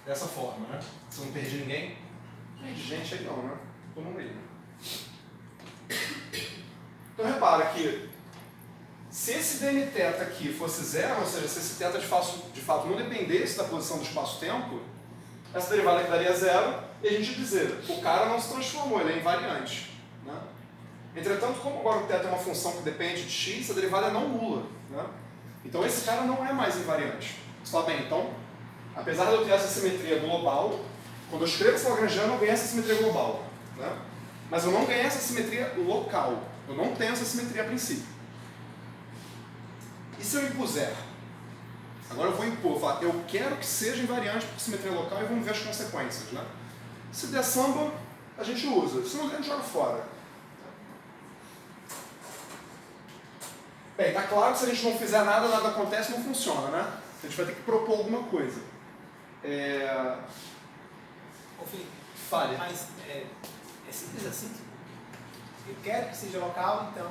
dessa forma, né? Se eu não perdi ninguém, perdi gente aí não, né? Todo mundo aí. Então repara que se esse dnθ aqui fosse zero, ou seja, se esse θ de fato não dependesse da posição do espaço-tempo, essa derivada aqui daria zero e a gente dizer, o cara não se transformou, ele é invariante. Né? Entretanto, como agora o θ é uma função que depende de x, a derivada é não nula. Né? Então esse cara não é mais invariante. Está bem, então, apesar de eu ter essa simetria global, quando eu escrevo essa lagrangiana eu ganho essa simetria global. Né? Mas eu não ganhei essa simetria local. Eu não tenho essa simetria a princípio. E se eu impuser? Agora eu vou impor, falar, eu quero que seja invariante por simetria local e vamos ver as consequências. Né? Se der samba, a gente usa. Se não der, a gente joga fora. Bem, está claro que se a gente não fizer nada, nada acontece, não funciona, né? A gente vai ter que propor alguma coisa. Ô Felipe, fale. Mas é simples assim? Eu quero que seja local, então...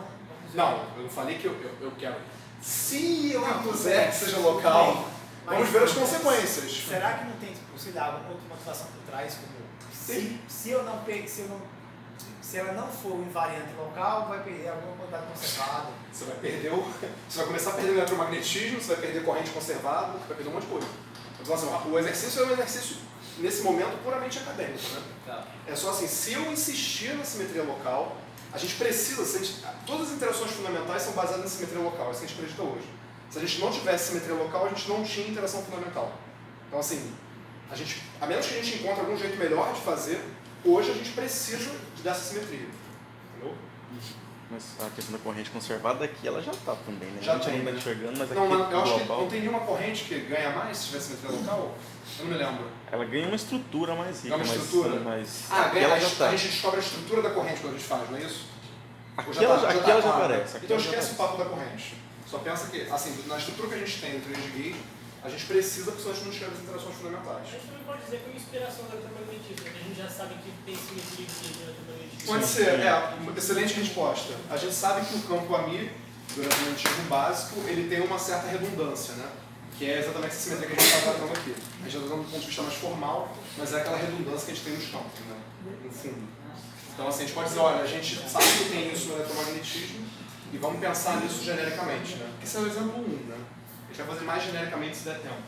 Não, eu não falei que eu quero. Se eu impuser que seja local, vamos ver as consequências. Será que não tem, tipo, sei lá, alguma outra motivação por trás, como se ela não for invariante local, vai perder alguma quantidade conservada? Você vai começar a perder o eletromagnetismo, você vai perder corrente conservada, você vai perder um monte de coisa. Então, assim, o exercício é um exercício, nesse momento, puramente acadêmico. Né? Tá. É só assim, se eu insistir na simetria local, a gente precisa, todas as interações fundamentais são baseadas na simetria local, é isso que a gente acredita hoje. Se a gente não tivesse simetria local, a gente não tinha interação fundamental. Então, assim, a menos que a gente encontre algum jeito melhor de fazer, hoje a gente precisa dessa simetria. Entendeu? Mas a questão da corrente conservada aqui, ela já está também, né? Já a gente tem, não está né? enxergando, mas aqui Não, eu acho que global, não tem nenhuma corrente que ganha mais se tiver simetria local. Eu não me lembro. ela ganha uma estrutura mais rica. É uma estrutura? Mas Ganha, já tá. a gente descobre a estrutura da corrente quando a gente faz, não é isso? Aqui ela já aparece. Então esquece o papo da corrente. Só pensa que, assim, na estrutura que a gente tem no 3 de gauge, a gente precisa, porque senão a gente não escreve as interações fundamentais. A gente também pode dizer que é uma inspiração do eletromagnetismo, que a gente já sabe que tem simetria de eletromagnetismo. Pode ser, uma excelente resposta. A gente sabe que o campo AMI, do eletromagnetismo básico, ele tem uma certa redundância, né? Que é exatamente essa simetria que a gente está tratando aqui. A gente está tratando do ponto de vista mais formal, mas é aquela redundância que a gente tem nos campos, né? No fundo. Então, assim, a gente pode dizer, olha, a gente sabe que tem isso no eletromagnetismo e vamos pensar nisso genericamente, né? Esse é o exemplo 1, né? A gente vai fazer mais genericamente se der tempo.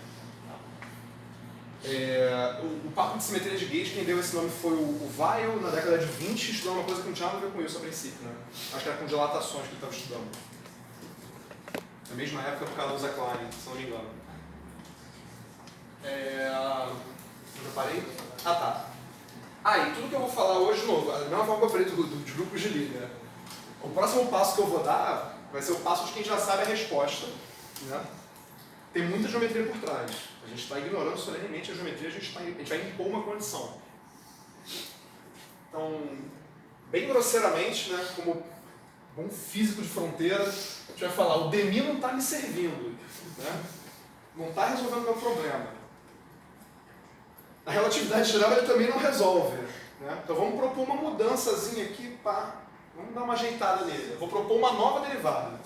O papo de simetria de gauge, quem deu esse nome foi o Weil, na década de 20, estudando uma coisa que não tinha nada a ver com isso a princípio, né? Acho que era com dilatações que ele estava estudando. Na mesma época por causa do Zé Klein, se não me engano. Eu já parei? Ah, tá. E tudo que eu vou falar hoje, de novo, a mesma forma que eu falei dos grupos de Lie, né? O próximo passo que eu vou dar vai ser o passo de quem já sabe a resposta, né? Tem muita geometria por trás. A gente está ignorando solenemente a geometria, a gente vai impor uma condição. Então, bem grosseiramente, né, como bom físico de fronteira, a gente vai falar, o DMI não está me servindo, né? Não está resolvendo o meu problema. A relatividade geral ele também não resolve. Né? Então vamos propor uma mudançazinha aqui, vamos dar uma ajeitada nele. Eu vou propor uma nova derivada.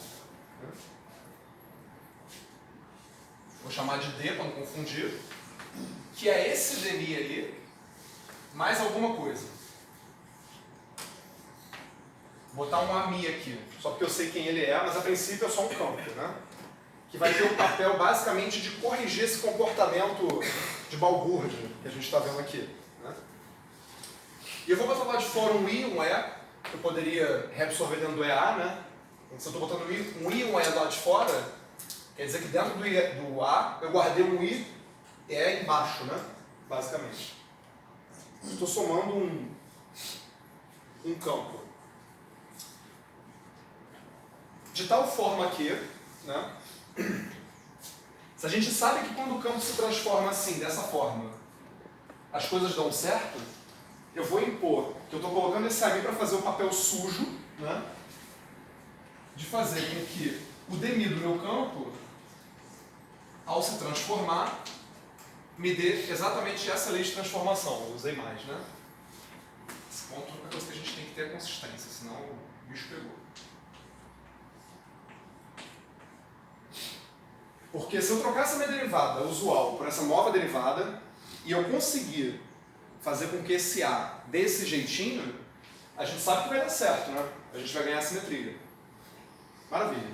Vou chamar de D para não confundir, que é esse DMI ali, mais alguma coisa. Vou botar um AMI aqui, só porque eu sei quem ele é, mas a princípio é só um campo, né? Que vai ter o papel basicamente de corrigir esse comportamento de balbúrdia que a gente está vendo aqui. Né? E eu vou botar lá de fora um I, um E, que eu poderia reabsorver dentro do EA, né? Então, se eu estou botando um I e um E do lado de fora, quer dizer que dentro do A eu guardei um I e E embaixo, né? Basicamente. Estou somando um campo. De tal forma que, né? Se a gente sabe que quando o campo se transforma assim, dessa forma, as coisas dão certo, eu vou impor que eu estou colocando esse AMI para fazer o papel sujo, né? De fazer com que o DMI do meu campo, ao se transformar, me dê exatamente essa lei de transformação. Eu usei mais, né? Esse ponto é uma coisa que a gente tem que ter consistência, senão o bicho pegou. Porque se eu trocar essa minha derivada usual por essa nova derivada, e eu conseguir fazer com que esse A desse jeitinho, a gente sabe que vai dar certo, né? A gente vai ganhar a simetria. Maravilha.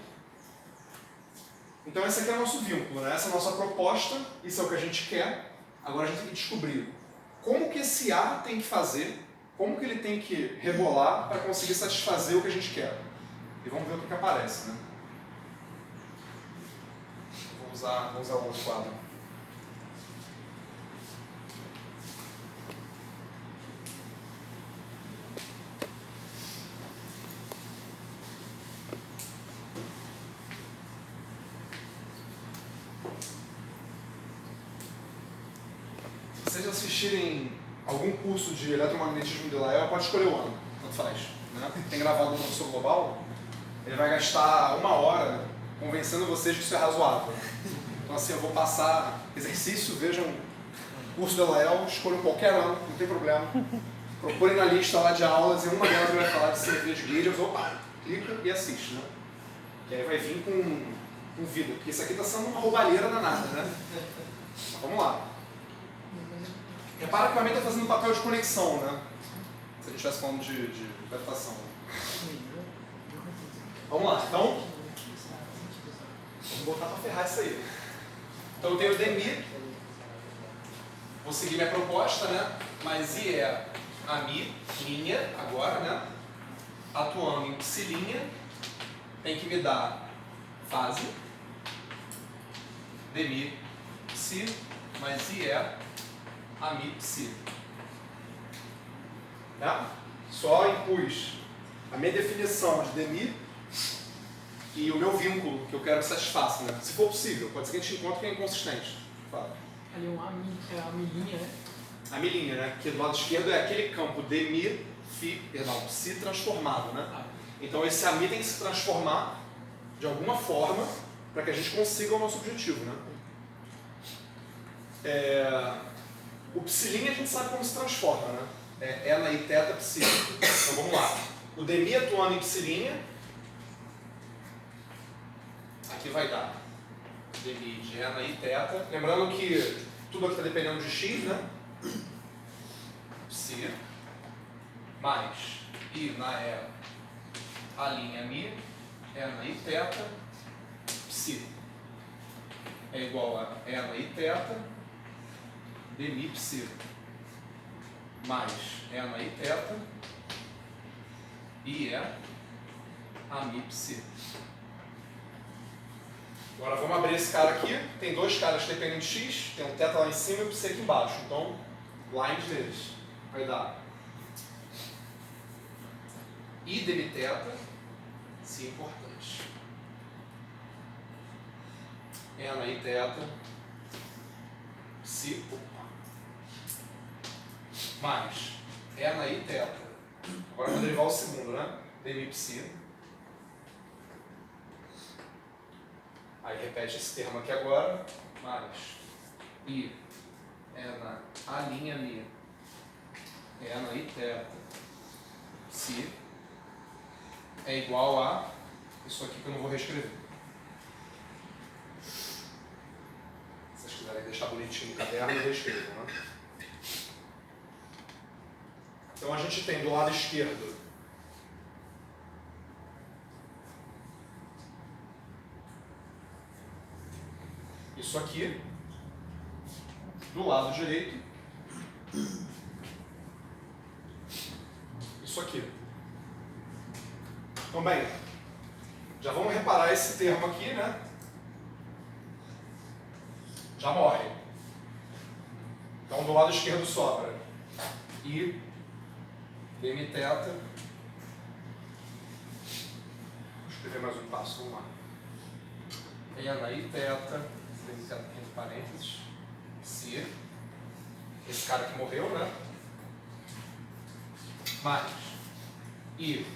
Então esse aqui é o nosso vínculo, né? Essa é a nossa proposta, isso é o que a gente quer. Agora a gente tem que descobrir como que esse A tem que fazer, como que ele tem que rebolar para conseguir satisfazer o que a gente quer. E vamos ver o que aparece, né? Vou usar o outro quadro. Se vocês assistirem algum curso de eletromagnetismo de Lyell, pode escolher o ano, tanto faz. Né? Tem gravado no professor global, ele vai gastar 1 hora convencendo vocês que isso é razoável. Então assim, eu vou passar exercício, vejam o curso de Lyell, escolham qualquer ano, não tem problema. Procurem na lista lá de aulas e uma delas vai falar de simetria de Gibbs, opa, clica e assiste. Né? Que aí vai vir com vida, porque isso aqui está sendo uma roubalheira danada, né? Então, vamos lá. Repara que o está fazendo um papel de conexão, né? Se a gente estivesse falando de adaptação. Vamos lá, então. Vamos botar para ferrar isso aí. Então eu tenho dmi, vou seguir minha proposta, né? Mas I é a Mi, linha, agora, né? Atuando em psi linha, tem que me dar fase, dmi, psi, mas I é a Mi psi. Tá? Só impus a minha definição de dmi e o meu vínculo que eu quero que satisfaça, né? Se for possível, pode ser que a gente encontre que é inconsistente. Fala. Ali é a milinha, né? A milinha, né? Que do lado esquerdo é aquele campo dmi, psi transformado, né? Então esse ami tem que se transformar de alguma forma para que a gente consiga o nosso objetivo, né? O psilinha a gente sabe como se transforma, né? É na i θ psi. Então vamos lá. O dmi atuando em psilinha, aqui vai dar dmi de E na i θ. Lembrando que tudo aqui está dependendo de x, né? Psi mais I na E a linha Mi é na i θ, psi é igual a E na i θ, dmi psi mais E na i θ, I é a Mi psi. Agora vamos abrir esse cara aqui, tem dois caras que dependem de x, tem um θ lá em cima e o psi aqui embaixo, então lines deles vai dar I dmi θ, se importante, E na i θ, psi, mais E na i θ, agora eu vou derivar o segundo, né? Dmi psi, aí repete esse termo aqui agora, mais I é na a linha Mi, é na i θ, psi, é igual a isso aqui que eu não vou reescrever. Se vocês quiserem deixar bonitinho no caderno, eu reescrevo, né? Então a gente tem do lado esquerdo isso aqui, do lado direito isso aqui. Então, bem, já vamos reparar esse termo aqui, né? Já morre. Então, do lado esquerdo sobra I dmi θ. Vou escrever mais um passo, vamos lá. E na i θ, dmi θ entre parênteses, psi, esse cara que morreu, né? Mais I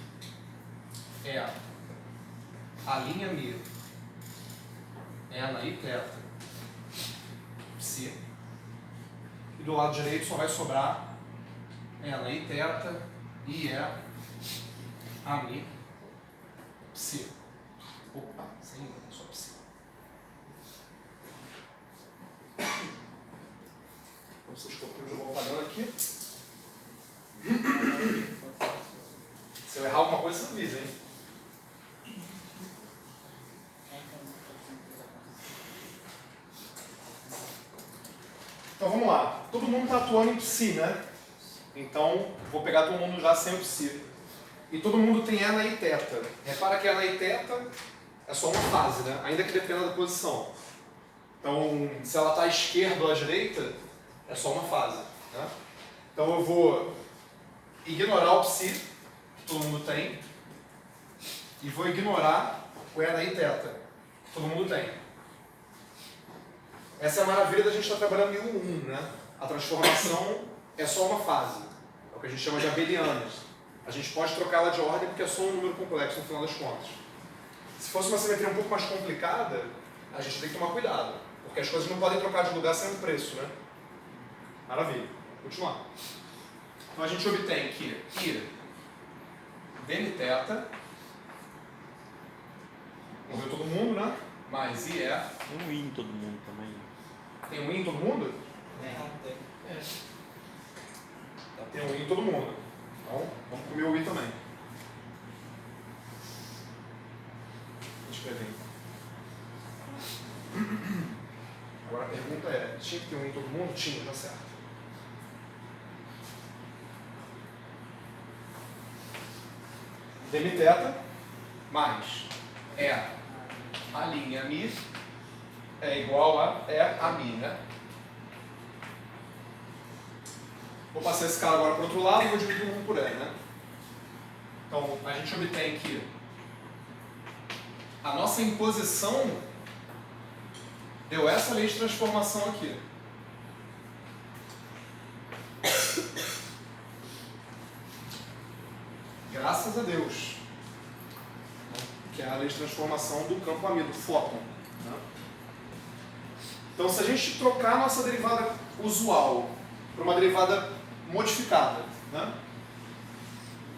é a linha Mi é na i θ, psi, e do lado direito só vai sobrar é na i θ e é a Mi psi. Opa, sem só psi. Então vocês copiam, eu vou apagando aqui. Se eu errar alguma coisa, você avisa, hein? Então vamos lá. Todo mundo está atuando em psi, né? Então vou pegar todo mundo já sem o psi. E todo mundo tem ena e teta. Repara que ena e teta é só uma fase, né? Ainda que dependa da posição. Então, se ela está à esquerda ou à direita, é só uma fase, né? Então eu vou ignorar o psi, que todo mundo tem, e vou ignorar o ena e teta, que todo mundo tem. Essa é a maravilha da gente estar trabalhando em U1, né? A transformação é só uma fase, é o que a gente chama de abelianas. A gente pode trocar ela de ordem porque é só um número complexo no final das contas. Se fosse uma simetria um pouco mais complicada, a gente tem que tomar cuidado, porque as coisas não podem trocar de lugar sem um preço, né? Maravilha. Continuar. Então a gente obtém que I dn θ, morreu todo mundo, né? Mais IE. Tem um I em todo mundo também. Tem um I em todo mundo? Tem um I em todo mundo. Então, vamos comer o I também. Vou escrever. Agora a pergunta é, tinha que ter um I em todo mundo? Tinha, tá certo. Dmθ mais a linha mi é igual a mi, né? Vou passar esse cara agora para o outro lado e vou dividir um por E, né? Então, a gente obtém que a nossa imposição deu essa lei de transformação aqui. Graças a Deus. Que é a lei de transformação do campo ami, do fóton. Né? Então, se a gente trocar a nossa derivada usual por uma derivada modificada, né?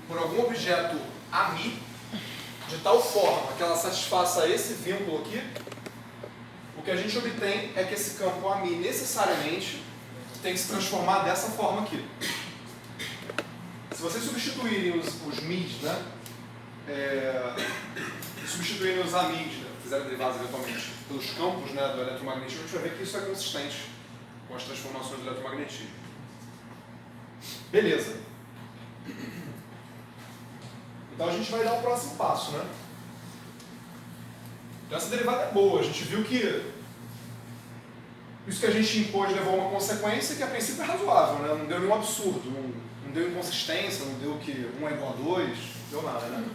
Por algum objeto ami, de tal forma que ela satisfaça esse vínculo aqui, o que a gente obtém é que esse campo ami necessariamente tem que se transformar dessa forma aqui. Se vocês substituírem os mis, né? Substituírem os amis, né? Fizerem derivadas eventualmente pelos campos, né, do eletromagnetismo, a gente vai ver que isso é consistente com as transformações do eletromagnetismo. Beleza. Então a gente vai dar o próximo passo, né? Então essa derivada é boa, a gente viu que isso que a gente impôs levou a uma consequência que a princípio é razoável, né? Não deu nenhum absurdo, não deu inconsistência, não deu que 1 é igual a 2, não deu nada, né?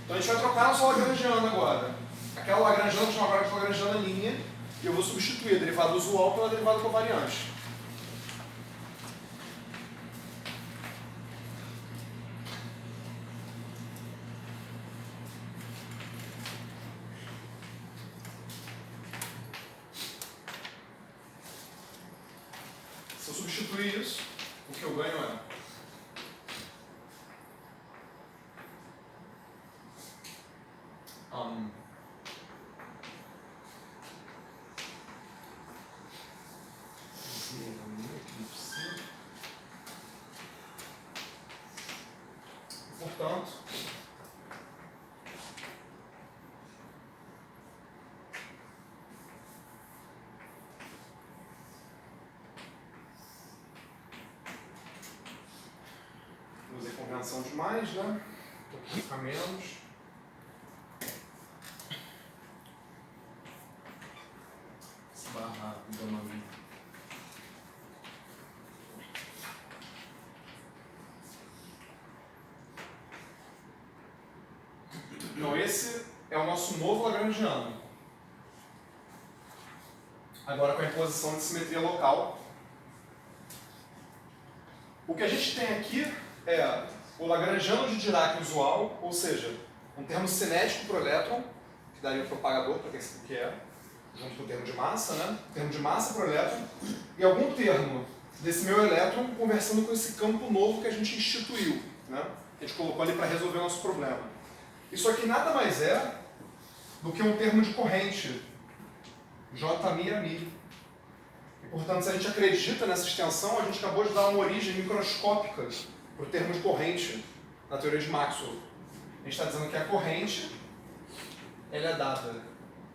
Então a gente vai trocar a nossa lagrangiana agora. Aquela lagrangiana que chama agora de lagrangiana linha, e eu vou substituir a derivada usual pela derivada covariante. Se eu substituir isso, o que eu ganho é portanto, usei convenção demais, né? Aqui fica menos. Barra gama mi. Então esse é o nosso novo lagrangiano. Agora com a imposição de simetria local. O que a gente tem aqui é o lagrangiano de Dirac usual, ou seja, um termo cinético para o elétron, que daria o propagador, para quem sabe o que é, junto com o termo de massa, né? Termo de massa para o elétron, e algum termo desse meu elétron conversando com esse campo novo que a gente instituiu, né? A gente colocou ali para resolver o nosso problema. Isso aqui nada mais é do que um termo de corrente, J mi a mi. Portanto, se a gente acredita nessa extensão, a gente acabou de dar uma origem microscópica para o termo de corrente na teoria de Maxwell. A gente está dizendo que a corrente ela é dada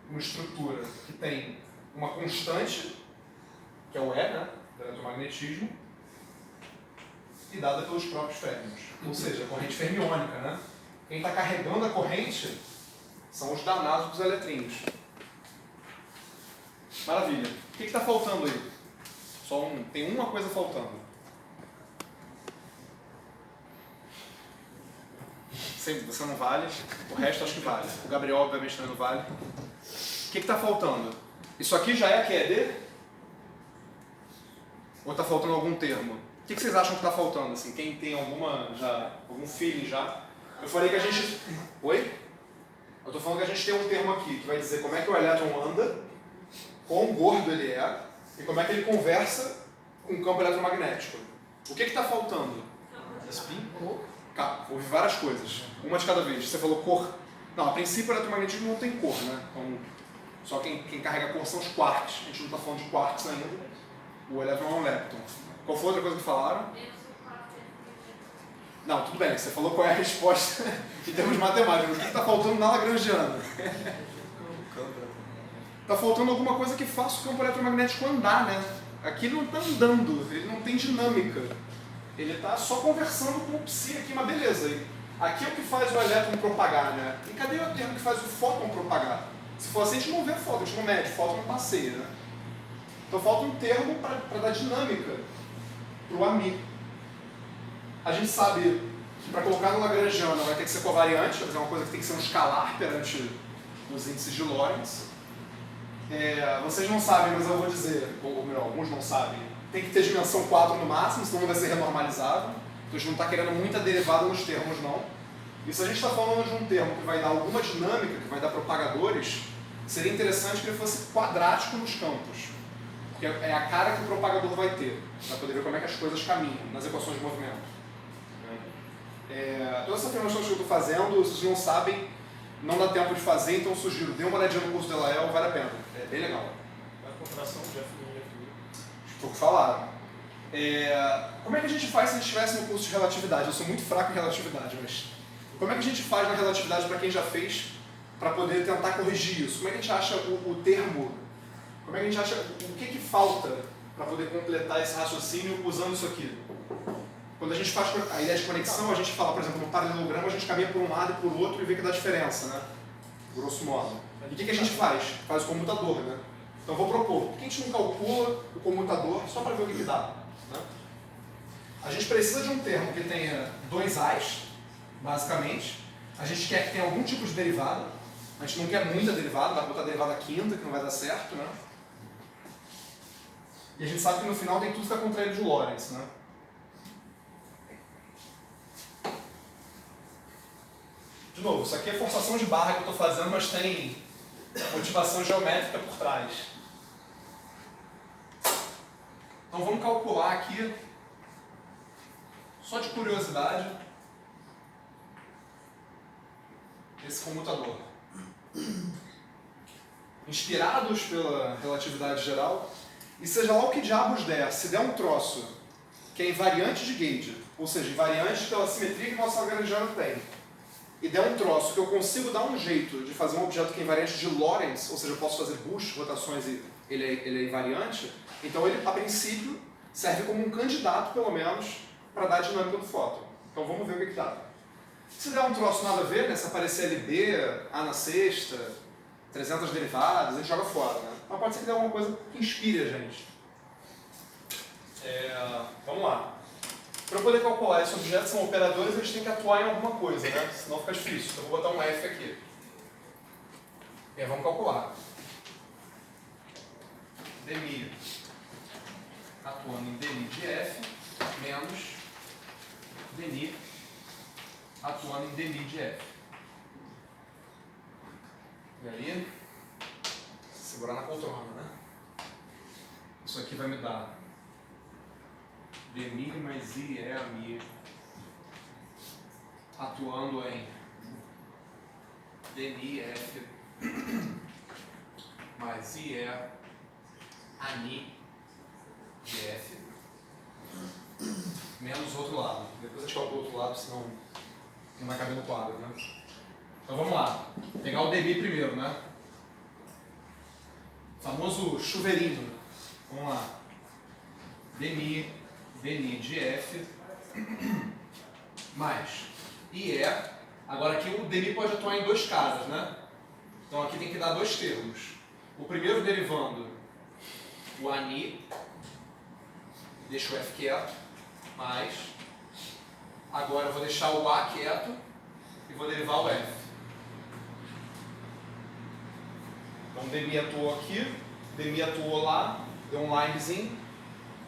uma estrutura que tem uma constante, que é o E, né, do eletromagnetismo, e dada pelos próprios férmions. Ou seja, a corrente fermiônica. Né? Quem está carregando a corrente são os danados dos elétrons. Maravilha. O que está faltando aí? Tem uma coisa faltando. Você não vale, o resto acho que vale. O Gabriel, obviamente, também não vale. O que está faltando? Isso aqui já é QED? Ou está faltando algum termo? O que vocês acham que está faltando? Assim, quem tem algum feeling já? Eu falei que a gente... Oi? Eu estou falando que a gente tem um termo aqui que vai dizer como é que o elétron anda, quão gordo ele é e como é que ele conversa com o campo eletromagnético. O que está faltando? Spin? Houve várias coisas, uma de cada vez. Você falou cor. Não, a princípio o eletromagnetismo não tem cor, né? Então, só quem carrega cor são os quarks. A gente não está falando de quarks ainda. O elétron é um lepton. Qual foi a outra coisa que falaram? Não, tudo bem, você falou qual é a resposta em termos de matemática. Mas o que está faltando na Lagrangiana? Está faltando alguma coisa que faça o campo eletromagnético andar, né? Aqui ele não está andando, ele não tem dinâmica. Ele está só conversando com o psi aqui, mas beleza. Aqui é o que faz o elétron propagar, né? E cadê o termo que faz o fóton propagar? Se for assim, a gente não vê fóton, a gente não mede, fóton não passeia, né? Então falta um termo para dar dinâmica para o ami. A gente sabe que para colocar no Lagrangiano vai ter que ser covariante, quer dizer, uma coisa que tem que ser um escalar perante os índices de Lorentz. Vocês não sabem, mas eu vou dizer, ou melhor, alguns não sabem, tem que ter dimensão 4 no máximo, senão não vai ser renormalizável. Então a gente não está querendo muita derivada nos termos, não. E se a gente está falando de um termo que vai dar alguma dinâmica, que vai dar propagadores, seria interessante que ele fosse quadrático nos campos. Porque é a cara que o propagador vai ter, para poder ver como é que as coisas caminham nas equações de movimento. Toda essa afirmação que eu estou fazendo, vocês não sabem, não dá tempo de fazer, então eu sugiro, dê uma olhadinha no curso de Elael, vale a pena. É bem legal. A contração de F1 Pouco falaram. Como é que a gente faz se a gente estivesse no curso de relatividade? Eu sou muito fraco em relatividade, mas como é que a gente faz na relatividade para quem já fez, para poder tentar corrigir isso? Como é que a gente acha o termo? Como é que a gente acha o que falta para poder completar esse raciocínio usando isso aqui? Quando a gente faz a ideia de conexão, a gente fala, por exemplo, no paralelogramo, a gente caminha por um lado e por outro e vê que dá diferença, né? Grosso modo. E o que a gente faz? Faz o comutador, né? Então eu vou propor, por que a gente não calcula o comutador só para ver o que dá? Né? A gente precisa de um termo que tenha dois A's, basicamente. A gente quer que tenha algum tipo de derivada. A gente não quer muita derivada, dá para botar derivada quinta, que não vai dar certo, né? E a gente sabe que no final tem tudo que está contraído de Lorentz, né? De novo, isso aqui é forçação de barra que eu estou fazendo, mas tem motivação geométrica por trás. Então vamos calcular aqui, só de curiosidade, esse comutador. Inspirados pela relatividade geral, e seja lá o que diabos der, se der um troço que é invariante de Gauge, ou seja, invariante pela simetria que o nosso Lagrangiano tem, e der um troço que eu consigo dar um jeito de fazer um objeto que é invariante de Lorentz, ou seja, eu posso fazer Bush, rotações e ele é invariante, então ele, a princípio, serve como um candidato, pelo menos, para dar a dinâmica do fóton. Então vamos ver o que dá. Se der um troço nada a ver, né, se aparecer LB, A na sexta, 300 derivadas, a gente joga fora, né? Mas pode ser que dê alguma coisa que inspire a gente. Vamos lá. Para poder calcular esses objetos são operadores, eles têm que atuar em alguma coisa, né? Senão fica difícil. Então eu vou botar um F aqui. E aí vamos calcular. Dmi atuando em dmi de F menos dmi atuando em dmi de F. E aí, segurar na poltrona, né? Isso aqui vai me dar dmi mais I é a mi atuando em dmi F mais I é a ni de F menos o outro lado. Depois a gente calcula o outro lado, senão não vai caber no quadro, né? Então vamos lá. Pegar o dmi primeiro, né? O famoso chuveirinho. Vamos lá. dmi de F mais IE. Agora aqui o dmi pode atuar em dois casos, né? Então aqui tem que dar dois termos. O primeiro derivando o ANI, deixa o F quieto, mais. Agora eu vou deixar o A quieto e vou derivar o F. Então o dmi atuou aqui, dmi atuou lá, deu um linezinho.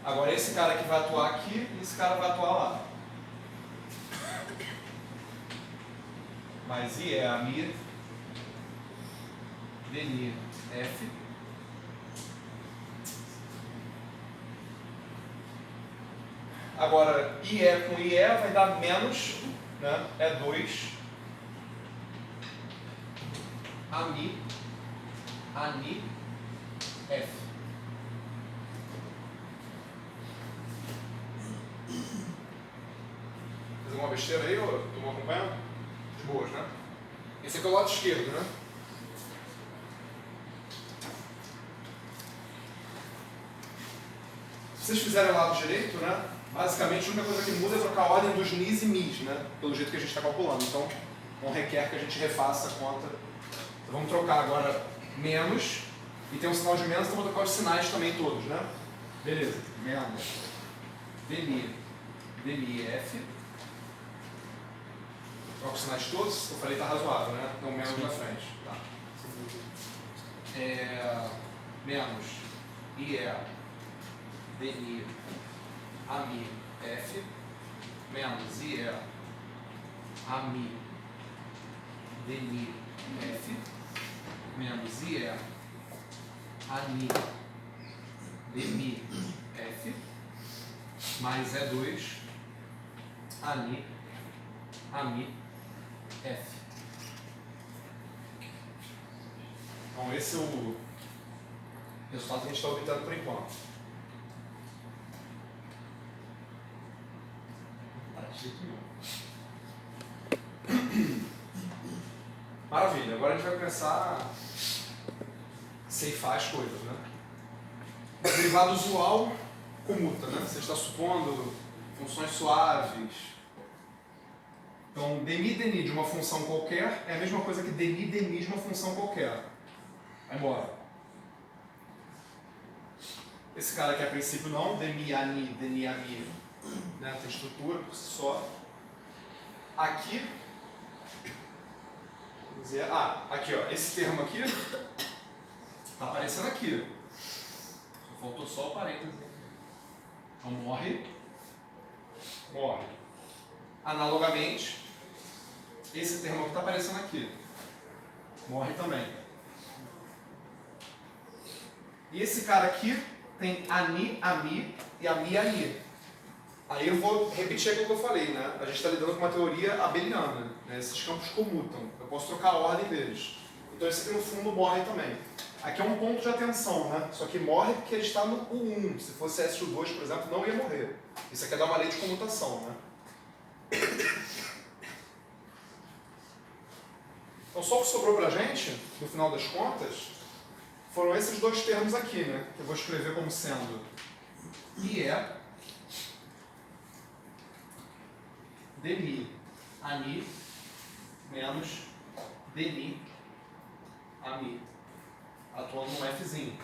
Agora esse cara aqui vai atuar aqui e esse cara vai atuar lá. Mais I é a mi, dni F. Agora, IE com IE vai dar menos, né? É 2. ANI F. Fez alguma besteira aí, ou estão me acompanhando? De boas, né? Esse aqui é o lado esquerdo, né? Se vocês fizerem o lado direito, né? Basicamente a única coisa que muda é trocar a ordem dos nis e mis, né? Pelo jeito que a gente está calculando. Então, não requer que a gente refaça a conta. Então, vamos trocar agora menos. E tem um sinal de menos, então vou trocar os sinais também todos, né? Beleza. Menos dmi F. Troca os sinais todos. Eu falei que está razoável, né? Então, menos na frente. Tá. Menos IE dni AMI F menos IE AMI dni F menos IE ANI dmi F mais E2 ANI AMI F. Então esse é o resultado que a gente está obtendo por enquanto. Maravilha, agora a gente vai começar a ceifar as coisas, né? O derivado usual comuta, né? Você está supondo funções suaves. Então, dmi de uma função qualquer é a mesma coisa que dmi de uma função qualquer. Vai embora. Esse cara aqui a princípio não, dmi ani, né? Tem estrutura por si só. Aqui, aqui ó, esse termo aqui está aparecendo aqui. Só faltou só o parênteses. Então morre. Analogamente, esse termo aqui está aparecendo aqui. Morre também. E esse cara aqui tem ani, ami e ami. Aí eu vou repetir aquilo que eu falei, né? A gente está lidando com uma teoria abeliana, né? Esses campos comutam. Eu posso trocar a ordem deles. Então esse aqui no fundo morre também. Aqui é um ponto de atenção, né? Só que morre porque ele está no U1. Se fosse SU2, por exemplo, não ia morrer. Isso aqui é dar uma lei de comutação, né? Então só o que sobrou pra gente, no final das contas, foram esses dois termos aqui, né? Que eu vou escrever como sendo IE dmi ani menos dmi ami, atuando no Fzinho.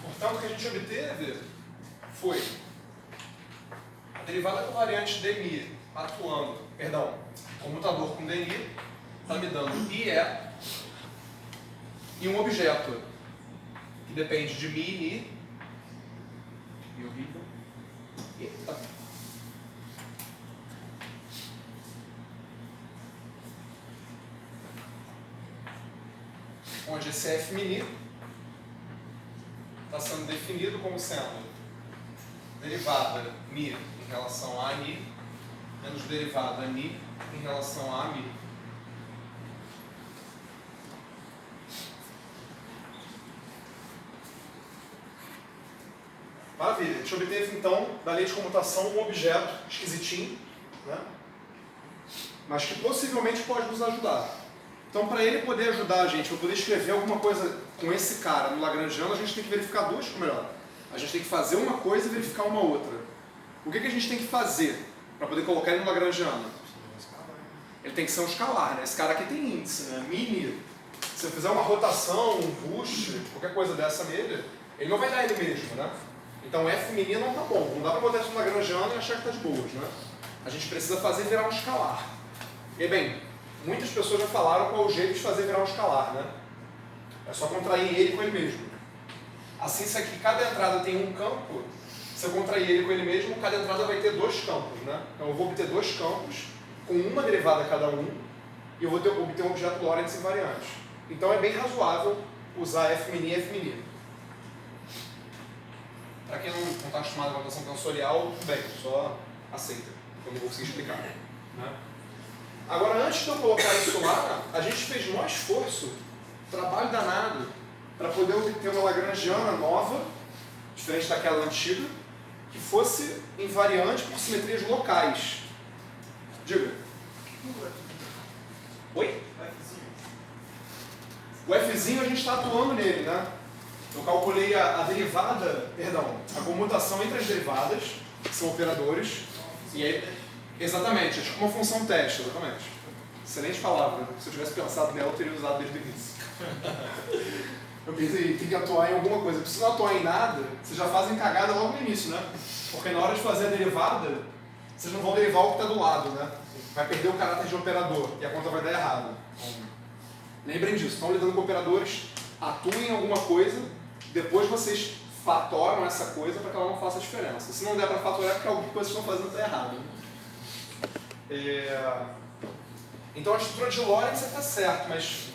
Portanto, o que a gente obteve foi a derivada covariante dmi atuando, comutador com dni, está me dando IE e um objeto que depende de mi e ni. E horrível. Eita. Onde esse F mini está sendo definido como sendo derivada mi em relação a mi menos derivada mi em relação a mi. Maravilha, a gente obteve então da lei de comutação um objeto esquisitinho, né? Mas que possivelmente pode nos ajudar. Então, para ele poder ajudar a gente, para poder escrever alguma coisa com esse cara no Lagrangiano, a gente tem que verificar duas, ou melhor, a gente tem que fazer uma coisa e verificar uma outra. O que a gente tem que fazer para poder colocar ele no Lagrangiano? Ele tem que ser um escalar, né? Esse cara aqui tem índice, né? Mi. Se eu fizer uma rotação, um boost, qualquer coisa dessa nele, ele não vai dar ele mesmo, né? Então F menino não tá bom, não dá para botar isso no Lagrangiano e achar que tá de boas, né? A gente precisa fazer virar um escalar. E bem, muitas pessoas já falaram qual é o jeito de fazer virar um escalar, né? É só contrair ele com ele mesmo. Assim, se aqui cada entrada tem um campo, se eu contrair ele com ele mesmo, cada entrada vai ter dois campos, né? Então eu vou obter dois campos, com uma derivada cada um, e eu vou obter um objeto Lorentz invariante. Então é bem razoável usar F mini e F mini. Para quem não está acostumado com a notação tensorial, tudo bem, só aceita, eu não vou conseguir explicar. Né? Agora, antes de eu colocar isso lá, a gente fez maior esforço, trabalho danado, para poder obter uma Lagrangiana nova, diferente daquela antiga, que fosse invariante por simetrias locais. Diga. Oi? O Fzinho a gente está atuando nele, né? Eu calculei a derivada, perdão, a comutação entre as derivadas, que são operadores, e aí, exatamente, acho que uma função teste, exatamente. Excelente palavra, se eu tivesse pensado nela, eu teria usado desde o início. Eu pensei, tem que atuar em alguma coisa, porque se não atuar em nada, vocês já fazem cagada logo no início, né? Porque na hora de fazer a derivada, vocês não vão derivar o que está do lado, né? Vai perder o caráter de operador, e a conta vai dar errado. Lembrem disso, estão lidando com operadores, atuem em alguma coisa, depois vocês fatoram essa coisa para que ela não faça diferença. Se não der para fatorar, é porque alguma coisa que vocês estão fazendo está errada. Então a estrutura de Lorentz está certo, mas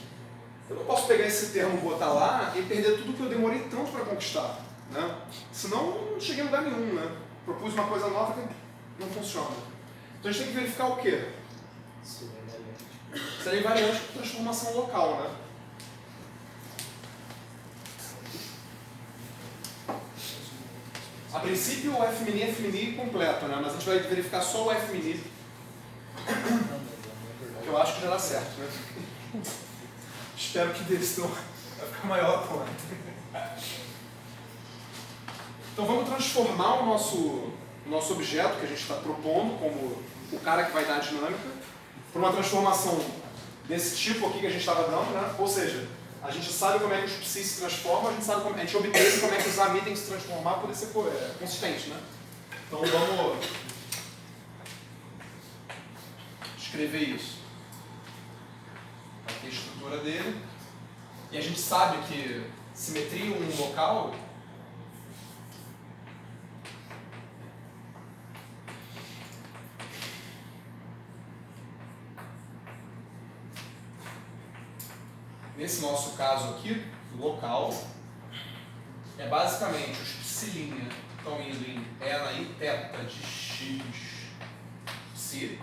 eu não posso pegar esse termo e botar lá e perder tudo que eu demorei tanto para conquistar. Né? Senão eu não cheguei em lugar nenhum. Né? Propus uma coisa nova que não funciona. Então a gente tem que verificar o quê? Se ele é invariante por transformação local. Né? A princípio o F mini completo, né? Mas a gente vai verificar só o F mini. Que eu acho que já dá certo, né? Espero que dê, senão vai ficar maior a conta. Então vamos transformar o nosso objeto que a gente está propondo como o cara que vai dar a dinâmica para uma transformação desse tipo aqui que a gente estava dando, né? Ou seja, a gente sabe como é que os psis se transformam, a gente obteve como é que os ami tem que se transformar para poder ser consistente, né? Então vamos escrever isso. Aqui a estrutura dele. E a gente sabe que simetria local nesse nosso caso aqui, local, é basicamente os psilinha estão indo em ela e θ de x psi.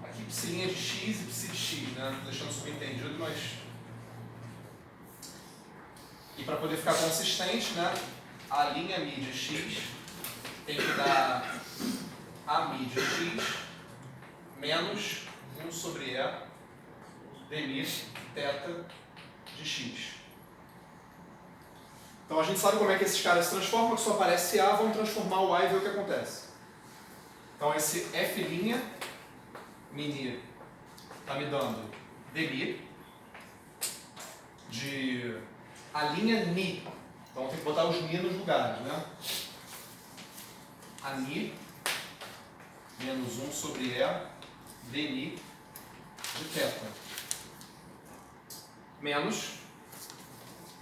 Aqui psilinha de x e psi de x, né? Deixando subentendido, mas... E para poder ficar consistente, né? A linha mi de x tem que dar a mi de x menos 1 sobre e dmi θ de x. Então a gente sabe como é que esses caras se transformam, que só aparece A, vamos transformar o A e ver o que acontece. Então esse F' mini está me dando dmi de a linha ni. Então tem que botar os ni nos lugares, né? A ni menos 1 sobre e dmi de θ. Menos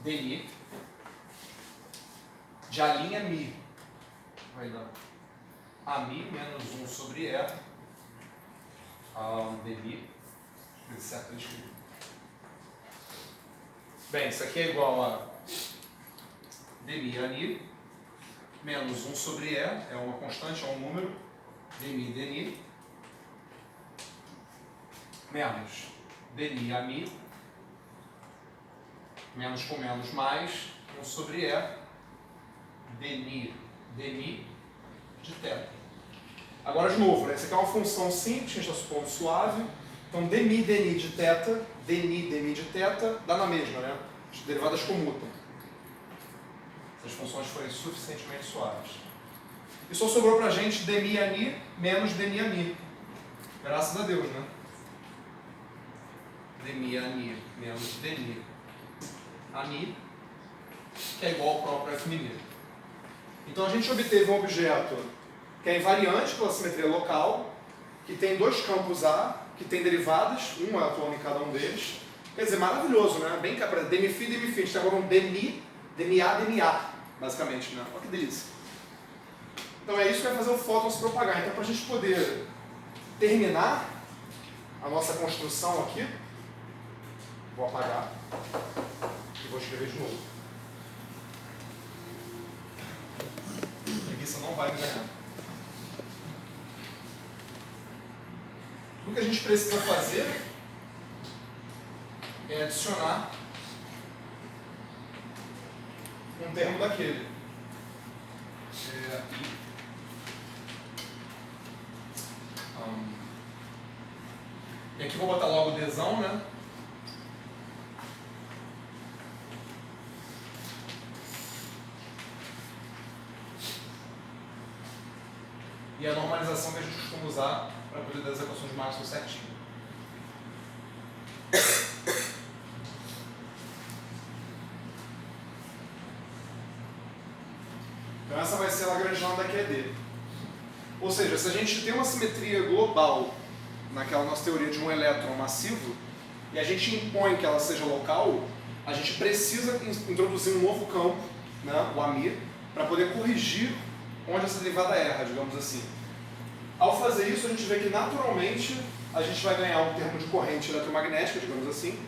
dmi de a linha mi. Vai dar a mi menos 1 sobre e a dmi. Certo, bem, isso aqui é igual a dmi ani, menos 1 sobre E, é uma constante, é um número, dmi dni, menos dni ami, menos com menos mais, 1 sobre E, dni dni de θ. Agora de novo, né? Essa aqui é uma função simples, que a gente está supondo suave. Então dmi dni de θ, dni dmi de θ, dá na mesma, né? As derivadas comutam. Se as funções forem suficientemente suaves. E só sobrou pra gente dmi ani menos dmi ami. Graças a Deus, né? Dmi ani menos dni ami, que é igual ao próprio f mineiro. Então a gente obteve um objeto que é invariante pela simetria local, que tem dois campos A, que tem derivadas, uma atuando em cada um deles. Quer dizer, maravilhoso, né? Bem que para demi-φ, demi-φ. A gente tem agora um demi, dmi-A, dmi-A, basicamente, né? Olha que delícia. Então é isso que vai fazer o fóton se propagar. Então para a gente poder terminar a nossa construção aqui, vou apagar e vou escrever de novo. A preguiça não vai me ganhar. O que a gente precisa fazer é adicionar um termo daquele. E aqui vou botar logo o Dzão, né? E a normalização que a gente costuma usar para poder dar as equações de Maxwell certinho. Então essa vai ser a Lagrangiana da QED. Ou seja, se a gente tem uma simetria global naquela nossa teoria de um elétron massivo, e a gente impõe que ela seja local, a gente precisa introduzir um novo campo, né, o AMI, para poder corrigir onde essa derivada erra, digamos assim. Ao fazer isso, a gente vê que naturalmente a gente vai ganhar um termo de corrente eletromagnética, digamos assim,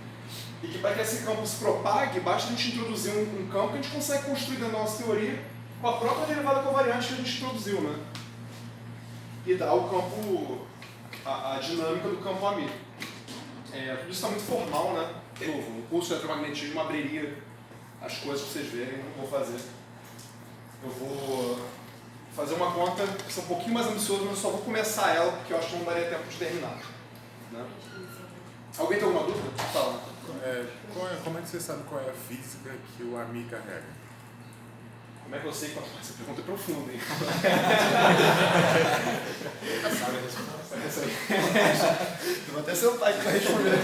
e que para que esse campo se propague, basta a gente introduzir um campo que a gente consegue construir dentro da nossa teoria com a própria derivada covariante que a gente introduziu, né? E dá o campo, a dinâmica do campo AMI. Tudo isso está muito formal, né? De novo, o curso de eletromagnetismo abriria as coisas para vocês verem, não vou fazer. Eu vou fazer uma conta que é um pouquinho mais ambiciosa, mas eu só vou começar ela, porque eu acho que não daria tempo de terminar. Né? Alguém tem alguma dúvida? Fala. Como é que você sabe qual é a física que o AMI carrega? Como é que eu sei qual essa pergunta é profunda, hein? Sabe a resposta? Eu vou até sentar aqui para responder.